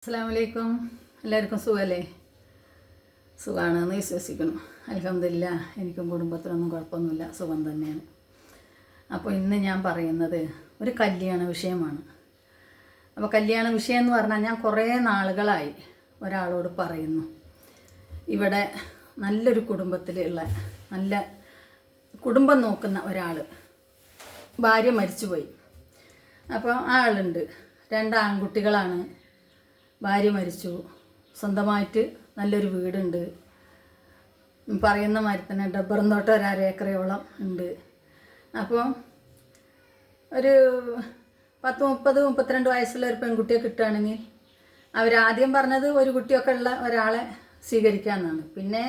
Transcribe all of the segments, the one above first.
അസ്സലാമലൈക്കും. എല്ലാവർക്കും സുഖമല്ലേ? സുഖമാണെന്ന് വിശ്വസിക്കണം. അൽഹംദുലില്ലാ, എനിക്കും കുടുംബത്തിനൊന്നും കുഴപ്പമൊന്നുമില്ല, സുഖം തന്നെയാണ്. അപ്പോൾ ഇന്ന് ഞാൻ പറയുന്നത് ഒരു കല്യാണ വിഷയമാണ്. അപ്പോൾ കല്യാണ വിഷയം എന്ന് പറഞ്ഞാൽ ഞാൻ കുറേ നാളുകളായി ഒരാളോട് പറയുന്നു, ഇവിടെ നല്ലൊരു കുടുംബത്തിലുള്ള നല്ല കുടുംബം നോക്കുന്ന ഒരാൾ, ഭാര്യ മരിച്ചുപോയി. അപ്പോൾ ആ ആളുണ്ട്, 2 ആൺകുട്ടികളാണ്. ഭാര്യ മരിച്ചു, സ്വന്തമായിട്ട് നല്ലൊരു വീടുണ്ട്. പറയുന്ന മാതിരി തന്നെ ഡബ്ബറും തോട്ടം 1.5 ഏക്കറോളം ഉണ്ട്. അപ്പോൾ ഒരു 10-32 വയസ്സുള്ള ഒരു പെൺകുട്ടിയെ കിട്ടുകയാണെങ്കിൽ അവരാദ്യം പറഞ്ഞത് ഒരു കുട്ടിയൊക്കെ ഉള്ള ഒരാളെ സ്വീകരിക്കാമെന്നാണ്. പിന്നെ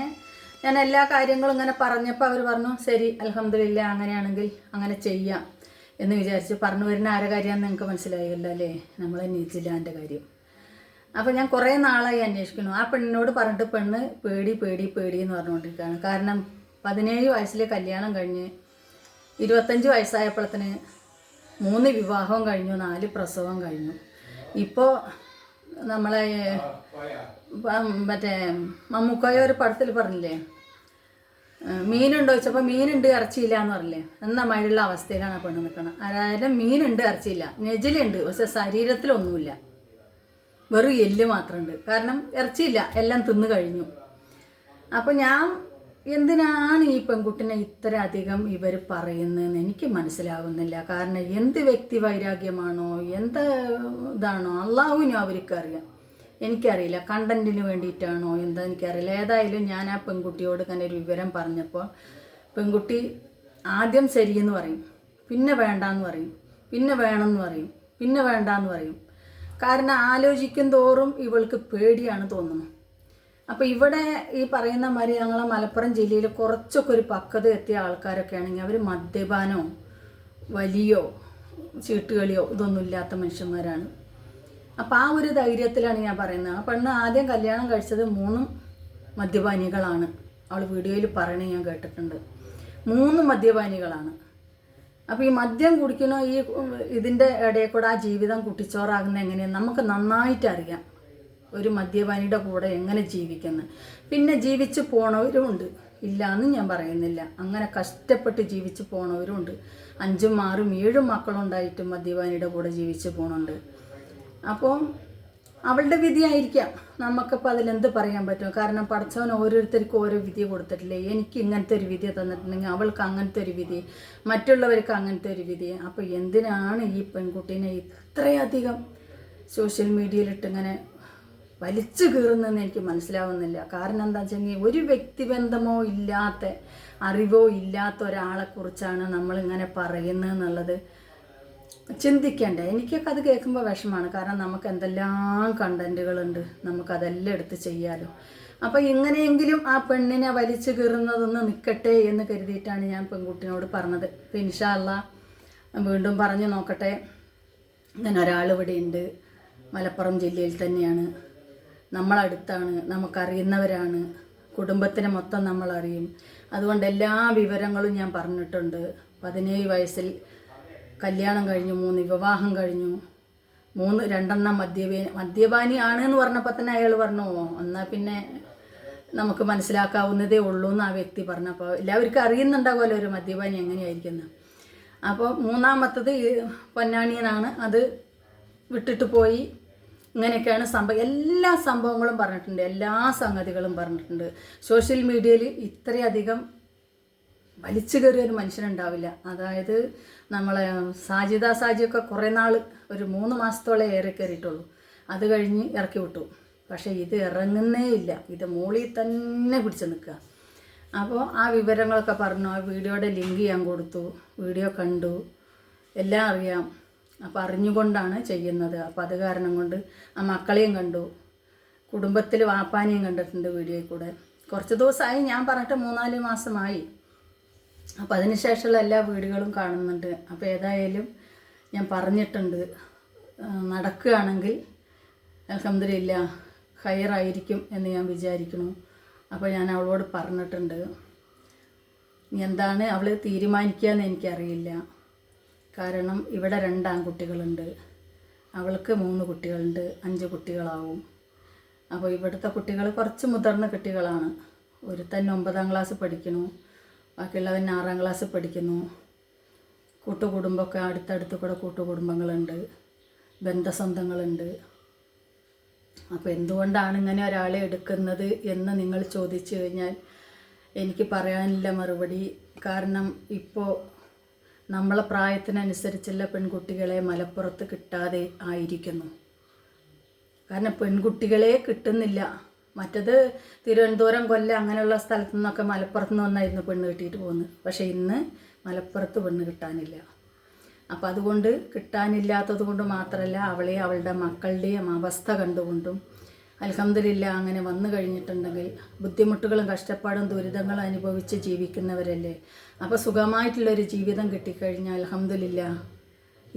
ഞാൻ എല്ലാ കാര്യങ്ങളും ഇങ്ങനെ പറഞ്ഞപ്പോൾ അവർ പറഞ്ഞു ശരി അൽഹംദുലില്ലാ, അങ്ങനെയാണെങ്കിൽ അങ്ങനെ ചെയ്യാം എന്ന് വിചാരിച്ച്. പറഞ്ഞു വരുന്ന ആരെ കാര്യമാണെന്ന് നിങ്ങൾക്ക് മനസ്സിലായല്ലോ അല്ലേ? നമ്മളെ നീച്ചില്ലാൻ്റെ കാര്യം. അപ്പോൾ ഞാൻ കുറേ നാളായി അന്വേഷിക്കുന്നു. ആ പെണ്ണിനോട് പറഞ്ഞിട്ട് പെണ്ണ് പേടി എന്ന് പറഞ്ഞുകൊണ്ടിരിക്കുകയാണ്. കാരണം 17 വയസ്സിൽ കല്യാണം കഴിഞ്ഞ് 25 വയസ്സായപ്പോഴത്തിന് 3 വിവാഹവും കഴിഞ്ഞു, 4 പ്രസവം കഴിഞ്ഞു. ഇപ്പോൾ നമ്മളെ മറ്റേ മമ്മൂക്കായ ഒരു പടത്തിൽ പറഞ്ഞില്ലേ, മീനുണ്ടോ ചോദിച്ചപ്പോൾ മീനുണ്ട് ഇറച്ചിയില്ല എന്ന് പറഞ്ഞില്ലേ, എന്ന മഴയുള്ള അവസ്ഥയിലാണ് ആ പെണ്ണ് നിൽക്കണം. അതായത് മീനുണ്ട് ഇറച്ചിയില്ല, നെജിലുണ്ട് പക്ഷെ ശരീരത്തിലൊന്നുമില്ല, വെറും എല്ല് മാത്രമുണ്ട്. കാരണം ഇറച്ചിയില്ല, എല്ലാം തിന്നു കഴിഞ്ഞു. അപ്പോൾ ഞാൻ എന്തിനാണ് ഈ പെൺകുട്ടിനെ ഇത്ര അധികം ഇവർ പറയുന്നതെന്ന് എനിക്ക് മനസ്സിലാവുന്നില്ല. കാരണം എന്ത് വ്യക്തി വൈരാഗ്യമാണോ എന്ത് ഇതാണോ അള്ളാഹുവിനും അവർക്കറിയാം, എനിക്കറിയില്ല. കണ്ടന്റിന് വേണ്ടിയിട്ടാണോ എന്താ എനിക്കറിയില്ല. ഏതായാലും ഞാൻ ആ പെൺകുട്ടിയോട് ഇങ്ങനെ ഒരു വിവരം പറഞ്ഞപ്പോൾ പെൺകുട്ടി ആദ്യം ശരിയെന്ന് പറയും, പിന്നെ വേണ്ടാന്ന് പറയും, പിന്നെ വേണമെന്ന് പറയും, പിന്നെ വേണ്ടാന്ന് പറയും. കാരണം ആലോചിക്കും തോറും ഇവൾക്ക് പേടിയാണ് തോന്നുന്നു. അപ്പോൾ ഇവിടെ ഈ പറയുന്ന മാതിരി ഞങ്ങളെ മലപ്പുറം ജില്ലയിൽ കുറച്ചൊക്കെ ഒരു പക്വത എത്തിയ ആൾക്കാരൊക്കെ ആണെങ്കിൽ അവർ മദ്യപാനോ വലിയോ ചീട്ടുകളിയോ ഇതൊന്നും ഇല്ലാത്ത മനുഷ്യന്മാരാണ്. അപ്പോൾ ആ ഒരു ധൈര്യത്തിലാണ് ഞാൻ പറയുന്നത്. ആ പെണ്ണ് ആദ്യം കല്യാണം കഴിച്ചത് 3 മദ്യപാനികളാണ്. അവൾ വീഡിയോയിൽ പറയണേ ഞാൻ കേട്ടിട്ടുണ്ട്, 3 മദ്യപാനികളാണ്. അപ്പോൾ ഈ മദ്യം കുടിക്കണോ ഈ ഇതിൻ്റെ ഇടയിൽ കൂടെ ആ ജീവിതം കുട്ടിച്ചോറാകുന്ന എങ്ങനെയാണ് നമുക്ക് നന്നായിട്ട് അറിയാം. ഒരു മദ്യപാനിയുടെ കൂടെ എങ്ങനെ ജീവിക്കുന്നത്. പിന്നെ ജീവിച്ച് പോണവരും ഉണ്ട്, ഇല്ല എന്ന് ഞാൻ പറയുന്നില്ല. അങ്ങനെ കഷ്ടപ്പെട്ട് ജീവിച്ച് പോണവരും ഉണ്ട്. 5, 6, 7 മക്കളുണ്ടായിട്ടും മദ്യപാനിയുടെ കൂടെ ജീവിച്ച് പോകണുണ്ട്. അപ്പോൾ അവളുടെ വിധിയായിരിക്കാം, നമുക്കിപ്പോൾ അതിലെന്ത് പറയാൻ പറ്റും? കാരണം പഠിച്ചവൻ ഓരോരുത്തർക്കും ഓരോ വിധി കൊടുത്തിട്ടില്ലേ. എനിക്ക് ഇങ്ങനത്തെ ഒരു വിധി തന്നിട്ടുണ്ടെങ്കിൽ അവൾക്ക് അങ്ങനത്തെ ഒരു വിധി, മറ്റുള്ളവർക്ക് അങ്ങനത്തെ ഒരു വിധി. അപ്പോൾ എന്തിനാണ് ഈ പെൺകുട്ടീനെ ഇത്രയധികം സോഷ്യൽ മീഡിയയിലിട്ട് ഇങ്ങനെ വലിച്ചു കീറുന്നതെന്ന് എനിക്ക് മനസ്സിലാവുന്നില്ല. കാരണം എന്താ വെച്ചെങ്കിൽ ഒരു വ്യക്തിബന്ധമോ ഇല്ലാത്ത അറിവോ ഇല്ലാത്ത ഒരാളെക്കുറിച്ചാണ് നമ്മളിങ്ങനെ പറയുന്നതെന്നുള്ളത് ചിന്തിക്കേണ്ടേ. എനിക്കൊക്കെ അത് കേൾക്കുമ്പോൾ വിഷമമാണ്. കാരണം നമുക്ക് എന്തെല്ലാം കണ്ടന്റുകളുണ്ട്, നമുക്കതെല്ലാം എടുത്ത് ചെയ്യാലോ. അപ്പോൾ ഇങ്ങനെയെങ്കിലും ആ പെണ്ണിനെ വലിച്ചു കീറുന്നതൊന്ന് നിൽക്കട്ടെ എന്ന് കരുതിയിട്ടാണ് ഞാൻ പെൺകുട്ടിനോട് പറഞ്ഞത്. അപ്പോൾ ഇൻഷാ അല്ലാഹ് വീണ്ടും പറഞ്ഞു നോക്കട്ടെ. ഇങ്ങനെ ഒരാൾ ഇവിടെ ഉണ്ട്, മലപ്പുറം ജില്ലയിൽ തന്നെയാണ്, നമ്മളടുത്താണ്, നമുക്കറിയുന്നവരാണ്, കുടുംബത്തിനെ മൊത്തം നമ്മളറിയും. അതുകൊണ്ട് എല്ലാ വിവരങ്ങളും ഞാൻ പറഞ്ഞിട്ടുണ്ട്. 17 വയസ്സിൽ കല്യാണം കഴിഞ്ഞു, 3 വിവാഹം കഴിഞ്ഞു, 2 മദ്യപാനി ആണ് എന്ന് പറഞ്ഞപ്പോൾ തന്നെ അയാൾ പറഞ്ഞു എന്നാൽ പിന്നെ നമുക്ക് മനസ്സിലാക്കാവുന്നതേ ഉള്ളൂ എന്ന് ആ വ്യക്തി പറഞ്ഞപ്പോൾ എല്ലാവർക്കും അറിയുന്നുണ്ടാവുമല്ലോ ഒരു മദ്യപാനി എങ്ങനെയായിരിക്കുന്നത്. അപ്പോൾ 3ാമത്തത് പൊന്നാണിയനാണ്, അത് വിട്ടിട്ട് പോയി. ഇങ്ങനെയൊക്കെയാണ് സംഭവം. എല്ലാ സംഭവങ്ങളും പറഞ്ഞിട്ടുണ്ട്, എല്ലാ സംഗതികളും പറഞ്ഞിട്ടുണ്ട്. സോഷ്യൽ മീഡിയയിൽ ഇത്രയധികം വലിച്ചു കയറിയ ഒരു മനുഷ്യനുണ്ടാവില്ല. അതായത് നമ്മളെ സാജിയൊക്കെ കുറേ നാൾ, ഒരു 3 മാസത്തോളം ഏറെ കയറിയിട്ടുള്ളൂ. അത് കഴിഞ്ഞ് ഇറക്കി വിട്ടു. പക്ഷേ ഇത് ഇറങ്ങുന്നേ ഇല്ല, ഇത് മോളിൽ തന്നെ പിടിച്ച് നിൽക്കുക. അപ്പോൾ ആ വിവരങ്ങളൊക്കെ പറഞ്ഞു, ആ വീഡിയോയുടെ ലിങ്ക് ഞാൻ കൊടുത്തു, വീഡിയോ കണ്ടു, എല്ലാം അറിയാം. അപ്പോൾ അറിഞ്ഞുകൊണ്ടാണ് ചെയ്യുന്നത്. അപ്പോൾ അത് കാരണം കൊണ്ട് ആ മക്കളെയും കണ്ടു, കുടുംബത്തിൽ വാപ്പാനെയും കണ്ടിട്ടുണ്ട് വീഡിയോയിൽ കൂടെ. കുറച്ച് ദിവസമായി, ഞാൻ പറഞ്ഞിട്ട് 3-4 മാസമായി. അപ്പോൾ അതിനുശേഷമുള്ള എല്ലാ വീഡിയോകളും കാണുന്നുണ്ട്. അപ്പോൾ ഏതായാലും ഞാൻ പറഞ്ഞിട്ടുണ്ട്, നടക്കുകയാണെങ്കിൽ അൽഹംദുലില്ലാ ഖൈറായിരിക്കും എന്ന് ഞാൻ വിചാരിക്കുന്നു. അപ്പോൾ ഞാൻ അവളോട് പറഞ്ഞിട്ടുണ്ട്. എന്താണ് അവൾ തീരുമാനിക്കുക എന്ന് എനിക്കറിയില്ല. കാരണം ഇവിടെ 2 ആൺകുട്ടികളുണ്ട്, അവൾക്ക് 3 കുട്ടികളുണ്ട്, 5 കുട്ടികളാവും. അപ്പോൾ ഇവിടുത്തെ കുട്ടികൾ കുറച്ച് മുതിർന്ന കുട്ടികളാണ്. ഒരുത്തൻ 9ാം ക്ലാസ് പഠിക്കുന്നു, ബാക്കിയുള്ളവൻ 6ാം ക്ലാസ് പഠിക്കുന്നു. കൂട്ടുകുടുംബമൊക്കെ അടുത്തടുത്ത് കൂടെ കൂട്ടുകുടുംബങ്ങളുണ്ട്, ബന്ധസ്വന്തങ്ങളുണ്ട്. അപ്പോൾ എന്തുകൊണ്ടാണ് ഇങ്ങനെ ഒരാളെ എടുക്കുന്നത് എന്ന് നിങ്ങൾ ചോദിച്ചു കഴിഞ്ഞാൽ എനിക്ക് പറയാനില്ല മറുപടി. കാരണം ഇപ്പോൾ നമ്മളെ പ്രായത്തിനനുസരിച്ചുള്ള പെൺകുട്ടികളെ മലപ്പുറത്ത് കിട്ടാതെ ആയിരിക്കുന്നു. കാരണം പെൺകുട്ടികളെ കിട്ടുന്നില്ല. മറ്റത് തിരുവനന്തപുരം, കൊല്ലം അങ്ങനെയുള്ള സ്ഥലത്തു നിന്നൊക്കെ മലപ്പുറത്ത് നിന്ന് വന്നായിരുന്നു പെണ്ണ് കിട്ടിയിട്ട് പോകുന്നത്. പക്ഷേ ഇന്ന് മലപ്പുറത്ത് പെണ്ണ് കിട്ടാനില്ല. അപ്പം അതുകൊണ്ട് കിട്ടാനില്ലാത്തത് കൊണ്ട് മാത്രമല്ല, അവളെ അവളുടെ മക്കളുടെയും അവസ്ഥ കണ്ടുകൊണ്ടും അൽഹംദുലില്ലാ അങ്ങനെ വന്നു കഴിഞ്ഞിട്ടുണ്ടെങ്കിൽ ബുദ്ധിമുട്ടുകളും കഷ്ടപ്പാടും ദുരിതങ്ങളും അനുഭവിച്ച് ജീവിക്കുന്നവരല്ലേ. അപ്പോൾ സുഖമായിട്ടുള്ളൊരു ജീവിതം കിട്ടിക്കഴിഞ്ഞാൽ അൽഹംദുലില്ലാ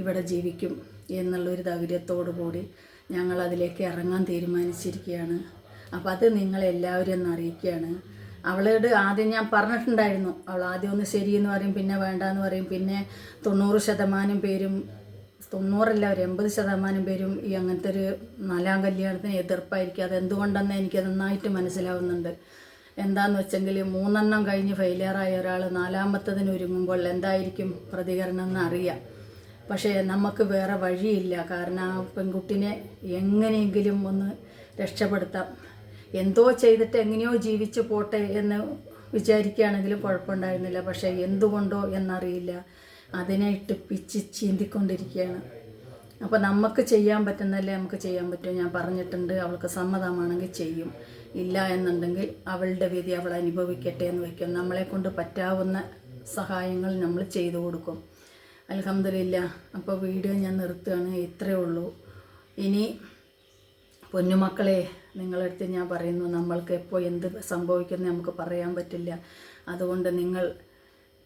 ഇവിടെ ജീവിക്കും എന്നുള്ളൊരു ധൈര്യത്തോടു കൂടി ഞങ്ങൾ അതിലേക്ക് ഇറങ്ങാൻ തീരുമാനിച്ചിരിക്കുകയാണ്. അപ്പോൾ അത് നിങ്ങളെല്ലാവരും ഒന്ന് അറിയിക്കുകയാണ്. അവളോട് ആദ്യം ഞാൻ പറഞ്ഞിട്ടുണ്ടായിരുന്നു, അവൾ ആദ്യം ഒന്ന് ശരിയെന്ന് പറയും, പിന്നെ വേണ്ടാന്ന് പറയും. പിന്നെ 90% പേരും, 90% ഒരു 80% പേരും ഈ അങ്ങനത്തെ ഒരു 4ാം കല്യാണത്തിന് എതിർപ്പായിരിക്കും. അതെന്തുകൊണ്ടെന്ന് എനിക്ക് നന്നായിട്ട് മനസ്സിലാവുന്നുണ്ട്. എന്താണെന്ന് വെച്ചെങ്കിൽ 3 കഴിഞ്ഞ് ഫെയിലിയറായ ഒരാൾ 4ാമത്തതിന് ഒരുങ്ങുമ്പോൾ എന്തായിരിക്കും പ്രതികരണം എന്ന് അറിയാം. പക്ഷേ നമുക്ക് വേറെ വഴിയില്ല. കാരണം ആ പെൺകുട്ടിനെ എങ്ങനെയെങ്കിലും ഒന്ന് രക്ഷപ്പെടുത്താം. എന്തോ ചെയ്തിട്ട് എങ്ങനെയോ ജീവിച്ചു പോട്ടെ എന്ന് വിചാരിക്കുകയാണെങ്കിലും കുഴപ്പമുണ്ടായിരുന്നില്ല. പക്ഷേ എന്തുകൊണ്ടോ എന്നറിയില്ല, അതിനെ ഇട്ട് പിച്ച് ചീന്തിക്കൊണ്ടിരിക്കുകയാണ്. അപ്പോൾ നമുക്ക് ചെയ്യാൻ പറ്റുന്നല്ലേ നമുക്ക് ചെയ്യാൻ പറ്റും. ഞാൻ പറഞ്ഞിട്ടുണ്ട്, അവൾക്ക് സമ്മതമാണെങ്കിൽ ചെയ്യും, ഇല്ല എന്നുണ്ടെങ്കിൽ അവളുടെ വിധി അവൾ അനുഭവിക്കട്ടെ എന്ന് വയ്ക്കും. നമ്മളെ കൊണ്ട് പറ്റാവുന്ന സഹായങ്ങൾ നമ്മൾ ചെയ്തു കൊടുക്കും. അൽഹംദുലില്ലാ. അപ്പോൾ വീഡിയോ ഞാൻ നിർത്തുകയാണ്. ഇത്രയേ ഉള്ളൂ. ഇനി പൊന്നുമക്കളെ, നിങ്ങളടുത്ത് ഞാൻ പറയുന്നു, നമ്മൾക്ക് എപ്പോൾ എന്ത് സംഭവിക്കുമെന്ന് നമുക്ക് പറയാൻ പറ്റില്ല. അതുകൊണ്ട് നിങ്ങൾ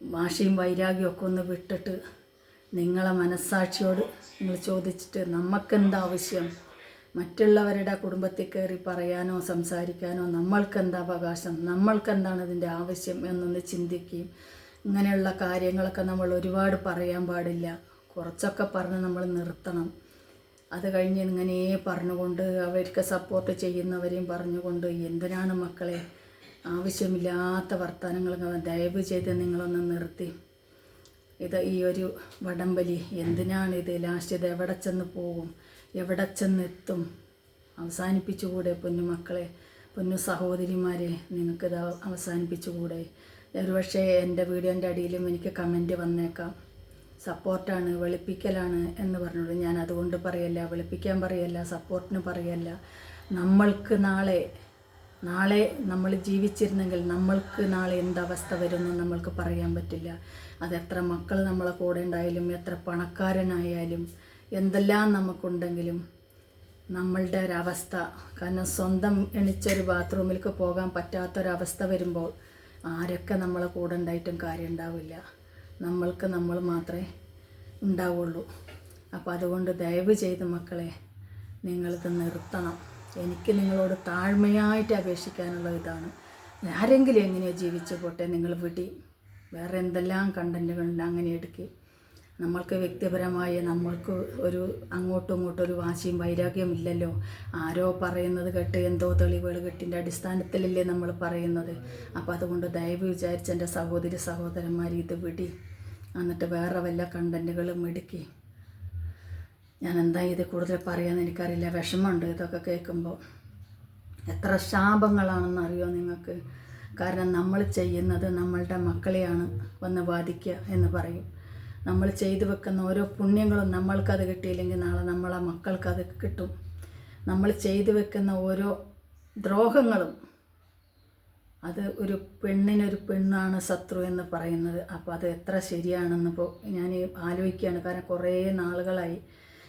വാശിയും വൈരാഗ്യമൊക്കെ ഒന്ന് വിട്ടിട്ട് നിങ്ങളെ മനസ്സാക്ഷിയോട് നിങ്ങൾ ചോദിച്ചിട്ട് നമുക്കെന്താവശ്യം, മറ്റുള്ളവരുടെ കുടുംബത്തിൽ കയറി പറയാനോ സംസാരിക്കാനോ നമ്മൾക്കെന്താ അവകാശം, നമ്മൾക്കെന്താണ് ഇതിൻ്റെ ആവശ്യം എന്നൊന്ന് ചിന്തിക്കുകയും, ഇങ്ങനെയുള്ള കാര്യങ്ങളൊക്കെ നമ്മൾ ഒരുപാട് പറയാൻ പാടില്ല. കുറച്ചൊക്കെ പറഞ്ഞ് നമ്മൾ നിർത്തണം. അത് കഴിഞ്ഞ് ഇങ്ങനെ പറഞ്ഞുകൊണ്ട് അവർക്ക് സപ്പോർട്ട് ചെയ്യുന്നവരെയും പറഞ്ഞുകൊണ്ട് എന്തിനാണ് മക്കളെ ആവശ്യമില്ലാത്ത വർത്തമാനങ്ങൾ. ദയവ് ചെയ്ത് നിങ്ങളൊന്ന് നിർത്തി. ഈ ഒരു വടംവലി എന്തിനാണിത്? ലാസ്റ്റ് ഇത് എവിടെ ചെന്ന് പോകും, എവിടെ ചെന്നെത്തും? അവസാനിപ്പിച്ചുകൂടെ പൊന്നുമക്കളെ, പൊന്നു സഹോദരിമാരെ, നിങ്ങൾക്കിത് അവസാനിപ്പിച്ചുകൂടെ? ഒരുപക്ഷെ എൻ്റെ വീഡിയോൻ്റെ അടിയിലും എനിക്ക് കമൻറ്റ് വന്നേക്കാം, സപ്പോർട്ടാണ്, വെളുപ്പിക്കലാണ് എന്ന് പറഞ്ഞോളൂ. ഞാൻ അതുകൊണ്ട് പറയല്ല, വെളുപ്പിക്കാൻ പറയല്ല, സപ്പോർട്ടിന് പറയല്ല. നമ്മൾക്ക് നാളെ നമ്മൾ ജീവിച്ചിരുന്നെങ്കിൽ നമ്മൾക്ക് നാളെ എന്തവസ്ഥ വരുമെന്ന് നമ്മൾക്ക് പറയാൻ പറ്റില്ല. അതെത്ര മക്കൾ നമ്മളെ കൂടെ ഉണ്ടായാലും, എത്ര പണക്കാരനായാലും, എന്തെല്ലാം നമുക്കുണ്ടെങ്കിലും നമ്മളുടെ ഒരവസ്ഥ, കാരണം സ്വന്തം എണിച്ചൊരു ബാത്റൂമിലേക്ക് പോകാൻ പറ്റാത്തൊരവസ്ഥ വരുമ്പോൾ ആരൊക്കെ നമ്മളെ കൂടെ ഉണ്ടായിട്ടും കാര്യം ഉണ്ടാവില്ല. നമ്മൾക്ക് നമ്മൾ മാത്രമേ ഉണ്ടാവുള്ളൂ. അപ്പോൾ അതുകൊണ്ട് ദയവ് ചെയ്ത് മക്കളെ നിങ്ങളിത് നിർത്തണം. എനിക്ക് നിങ്ങളോട് താഴ്മയായിട്ട് അപേക്ഷിക്കാനുള്ള ഇതാണ്. ആരെങ്കിലും എങ്ങനെയോ ജീവിച്ചു പോട്ടെ, നിങ്ങൾ വിടി. വേറെ എന്തെല്ലാം കണ്ടൻറ്റുകളുണ്ട് അങ്ങനെ എടുക്കുക. നമ്മൾക്ക് വ്യക്തിപരമായ നമ്മൾക്ക് ഒരു അങ്ങോട്ടും ഇങ്ങോട്ടും ഒരു വാശിയും വൈരാഗ്യം ഇല്ലല്ലോ. ആരോ പറയുന്നത് കേട്ട് എന്തോ തെളിവുകൾ കിട്ടിൻ്റെ അടിസ്ഥാനത്തിലല്ലേ നമ്മൾ പറയുന്നത്. അപ്പോൾ അതുകൊണ്ട് ദയവ് വിചാരിച്ച് എൻ്റെ സഹോദരന്മാർ ഇത് വിടി. എന്നിട്ട് വേറെ വല്ല കണ്ടൻറ്റുകളും എടുക്കി. ഞാൻ എന്താ ഇത് കൂടുതൽ പറയാമെന്ന് എനിക്കറിയില്ല. വിഷമമുണ്ട് ഇതൊക്കെ കേൾക്കുമ്പോൾ. എത്ര ശാപങ്ങളാണെന്ന് അറിയോ നിങ്ങൾക്ക്? കാരണം നമ്മൾ ചെയ്യുന്നത് നമ്മളുടെ മക്കളെയാണ് വന്ന് ബാധിക്കുക എന്ന് പറയും. നമ്മൾ ചെയ്തു വെക്കുന്ന ഓരോ പുണ്യങ്ങളും നമ്മൾക്കത് കിട്ടിയില്ലെങ്കിൽ നാളെ നമ്മളെ മക്കൾക്കത് കിട്ടും. നമ്മൾ ചെയ്തു വെക്കുന്ന ഓരോ ദ്രോഹങ്ങളും, അത് ഒരു പെണ്ണാണ് ശത്രു എന്ന് പറയുന്നത്. അപ്പോൾ അത് എത്ര ശരിയാണെന്നിപ്പോൾ ഞാൻ ആലോചിക്കുകയാണ്. കാരണം കുറേ നാളുകളായി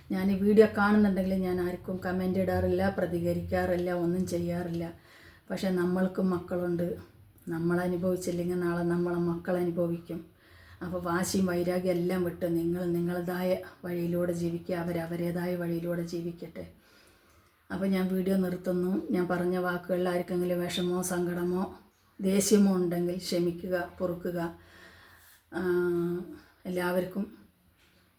ഞാൻ ഈ വീഡിയോ കാണുന്നുണ്ടെങ്കിൽ ഞാൻ ആർക്കും കമൻ്റ് ഇടാറില്ല, പ്രതികരിക്കാറില്ല, ഒന്നും ചെയ്യാറില്ല. പക്ഷേ നമ്മൾക്കും മക്കളുണ്ട്. നമ്മളനുഭവിച്ചില്ലെങ്കിൽ നാളെ നമ്മളെ മക്കൾ അനുഭവിക്കും. അപ്പോൾ വാശിയും വൈരാഗ്യം എല്ലാം വിട്ട് നിങ്ങൾ നിങ്ങളതായ വഴിയിലൂടെ ജീവിക്കുക, അവരവരേതായ വഴിയിലൂടെ ജീവിക്കട്ടെ. അപ്പോൾ ഞാൻ വീഡിയോ നിർത്തുന്നു. ഞാൻ പറഞ്ഞ വാക്കുകളിൽ ആർക്കെങ്കിലും വിഷമോ സങ്കടമോ ദേഷ്യമോ ഉണ്ടെങ്കിൽ ക്ഷമിക്കുക, പൊറുക്കുക. എല്ലാവർക്കും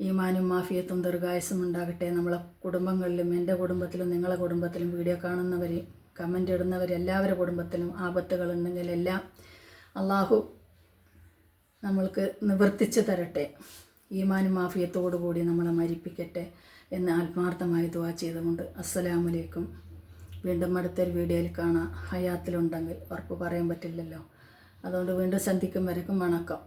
ഈമാനും മാഫിയത്തും ദീർഘായുസ്സും ഉണ്ടാകട്ടെ. നമ്മളെ കുടുംബങ്ങളിലും എൻ്റെ കുടുംബത്തിലും നിങ്ങളെ കുടുംബത്തിലും വീഡിയോ കാണുന്നവർ കമൻ്റ് ഇടുന്നവർ എല്ലാവരുടെ കുടുംബത്തിലും ആപത്തുകളുണ്ടെങ്കിൽ എല്ലാം അള്ളാഹു നമ്മൾക്ക് നിവർത്തിച്ച് തരട്ടെ. ഈമാനും മാഫിയത്തോടു കൂടി നമ്മളെ മരിപ്പിക്കട്ടെ എന്ന് ആത്മാർത്ഥമായി ദുആ ചെയ്തുകൊണ്ട് അസ്സലാമലൈക്കും. വീണ്ടും അടുത്തൊരു വീഡിയോയിൽ കാണാം. ഹയാത്തിലുണ്ടെങ്കിൽ ഉറപ്പ് പറയാൻ പറ്റില്ലല്ലോ, അതുകൊണ്ട് വീണ്ടും സന്ധിക്കും വരക്കും വണക്കം.